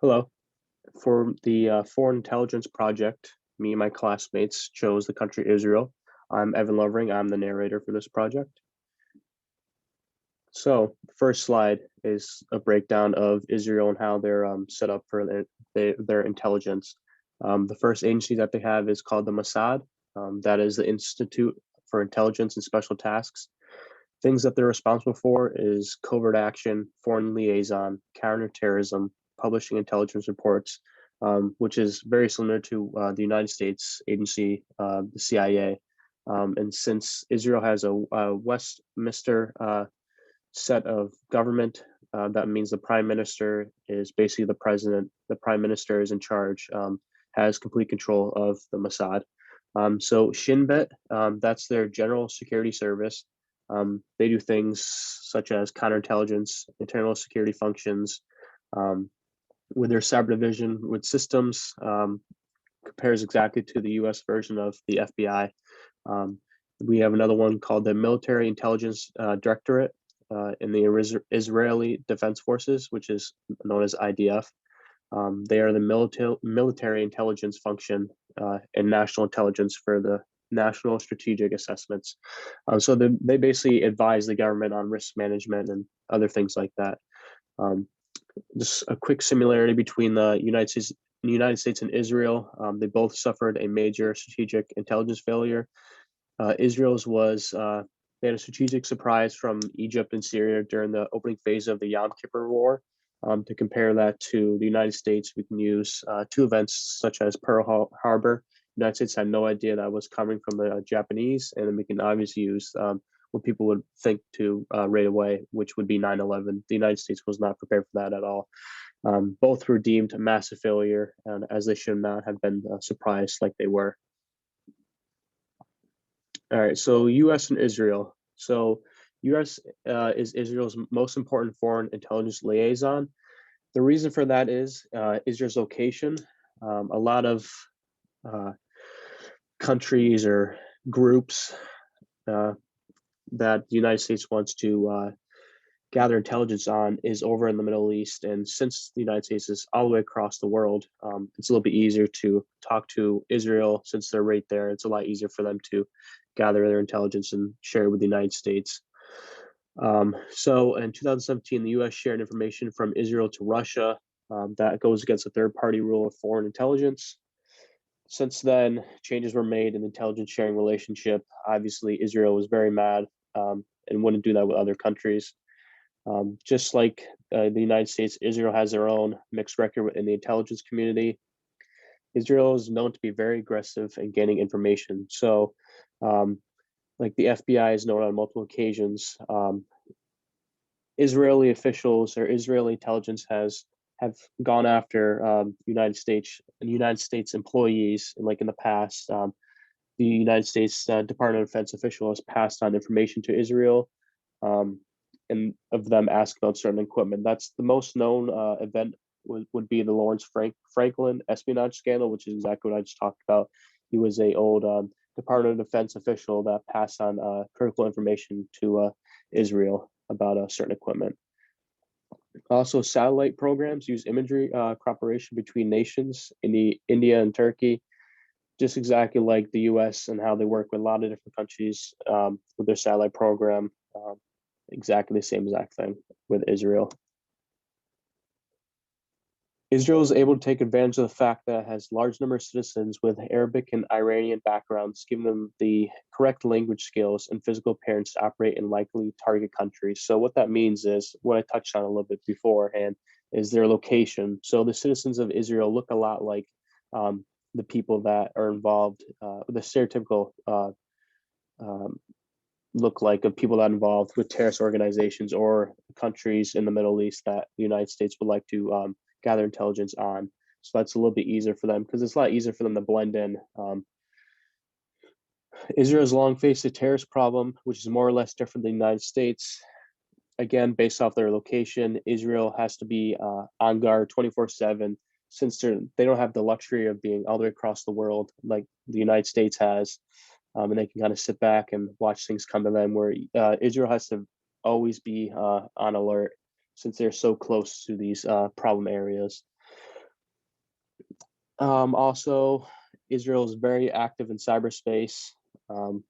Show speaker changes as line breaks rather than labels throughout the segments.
Hello. For the Foreign Intelligence Project, me and my classmates chose the country Israel. I'm Evan Lovering. I'm the narrator for this project. So, the first slide is a breakdown of Israel and how they're set up for their intelligence. The first agency that they have is called the Mossad. That is the Institute for Intelligence and Special Tasks. Things that they're responsible for is covert action, foreign liaison, counterterrorism, publishing intelligence reports, which is very similar to the United States agency, the CIA. And since Israel has a Westminster set of government, that means the prime minister is basically the president. The prime minister is in charge, has complete control of the Mossad. So Shin Bet, that's their general security service. They do things such as counterintelligence, internal security functions, um, with their cyber division with systems, compares exactly to the US version of the FBI. Um, we have another one called the Military Intelligence Directorate in the Israeli Defense Forces, which is known as IDF. They are the military intelligence function and national intelligence for the national strategic assessments. So they basically advise the government on risk management and other things like that. Um, just a quick similarity between the United States and Israel. They both suffered a major strategic intelligence failure. Israel's was they had a strategic surprise from Egypt and Syria during the opening phase of the Yom Kippur War. To compare that to the United States, we can use two events such as Pearl Harbor. The United States had no idea that was coming from the Japanese, and then we can obviously use what people would think to right away, which would be 9/11. The United States was not prepared for that at all. Both were deemed a massive failure, and as they should not have been surprised like they were. All right, so U.S. and Israel. So U.S. Is Israel's most important foreign intelligence liaison. The reason for that is Israel's location. A lot of uh, countries or groups uh, that the United States wants to gather intelligence on is over in the Middle East. And since the United States is all the way across the world, it's a little bit easier to talk to Israel since they're right there. It's a lot easier for them to gather their intelligence and share it with the United States. So in 2017, the US shared information from Israel to Russia. That goes against the third party rule of foreign intelligence. Since then, changes were made in the intelligence sharing relationship. Obviously, Israel was very mad and wouldn't do that with other countries. Just like the United States, Israel has their own mixed record in the intelligence community. Israel is known to be very aggressive in gaining information. So, like the FBI is known on multiple occasions, Israeli officials or Israeli intelligence have gone after United States employees, like in the past. The United States Department of Defense official has passed on information to Israel, um, and of them asking about certain equipment. That's the most known event would be the Lawrence Franklin espionage scandal, which is exactly what I just talked about. He was a old Department of Defense official that passed on critical information to Israel about certain equipment. Also, satellite programs use imagery cooperation between nations, India and Turkey, just exactly like the US and how they work with a lot of different countries with their satellite program. Exactly the same exact thing with Israel. Israel is able to take advantage of the fact that it has large number of citizens with Arabic and Iranian backgrounds, giving them the correct language skills and physical appearance to operate in likely target countries. So what that means is what I touched on a little bit beforehand is their location. So the citizens of Israel look a lot like the people that are involved, the stereotypical um, look like of people that are involved with terrorist organizations or countries in the Middle East that the United States would like to gather intelligence on. So that's a little bit easier for them because it's a lot easier for them to blend in. Israel has long faced a terrorist problem, which is more or less different than the United States. Again, based off their location, Israel has to be on guard 24/7 since they don't have the luxury of being all the way across the world like the United States has. And they can kind of sit back and watch things come to them, where Israel has to always be on alert since they're so close to these problem areas. Also, Israel is very active in cyberspace. Um,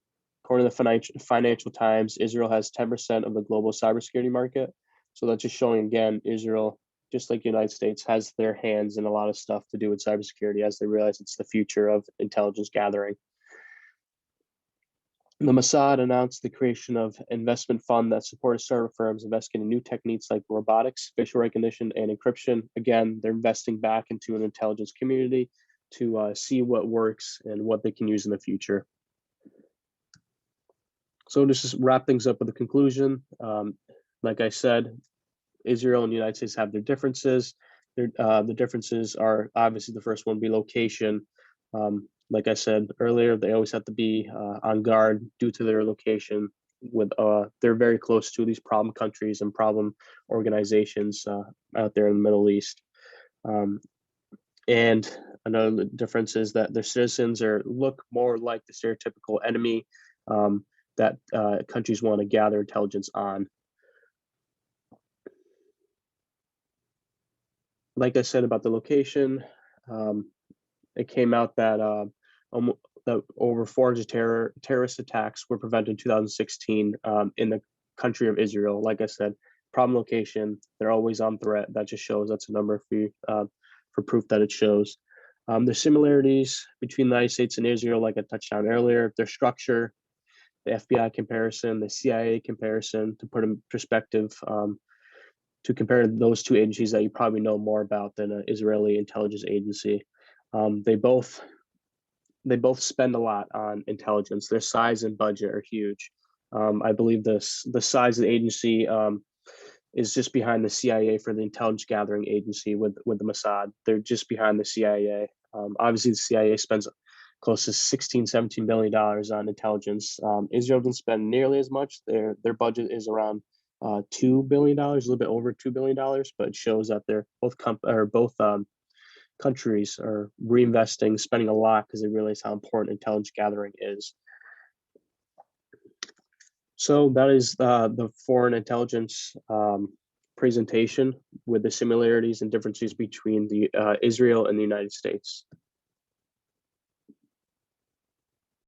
According to the Financial Times, Israel has 10% of the global cybersecurity market. So that's just showing again, Israel, just like the United States, has their hands in a lot of stuff to do with cybersecurity as they realize it's the future of intelligence gathering. The Mossad announced the creation of an investment fund that supports startup firms investing in new techniques like robotics, facial recognition, and encryption. Again, they're investing back into an intelligence community to see what works and what they can use in the future. So just wrap things up with a conclusion. Like I said, Israel and the United States have their differences. The differences are obviously the first one be location. Like I said earlier, they always have to be on guard due to their location. They're very close to these problem countries and problem organizations out there in the Middle East. And another difference is that their citizens look more like the stereotypical enemy that countries want to gather intelligence on. Like I said about the location, it came out that that over 400 terrorist attacks were prevented in 2016 in the country of Israel. Like I said, problem location, they're always on threat. That just shows that's a number for proof that it shows. The similarities between the United States and Israel, like I touched on earlier, their structure, the FBI comparison, the CIA comparison, to put in perspective, to compare those two agencies that you probably know more about than an Israeli intelligence agency. They both spend a lot on intelligence. Their size and budget are huge. I believe the size of the agency is just behind the CIA for the intelligence gathering agency with the Mossad. They're just behind the CIA. Obviously, the CIA spends close to $16-17 billion on intelligence. Israel doesn't spend nearly as much. Their budget is around $2 billion, a little bit over $2 billion, but it shows that they're both countries are reinvesting, spending a lot because they realize how important intelligence gathering is. So that is the foreign intelligence presentation with the similarities and differences between the Israel and the United States.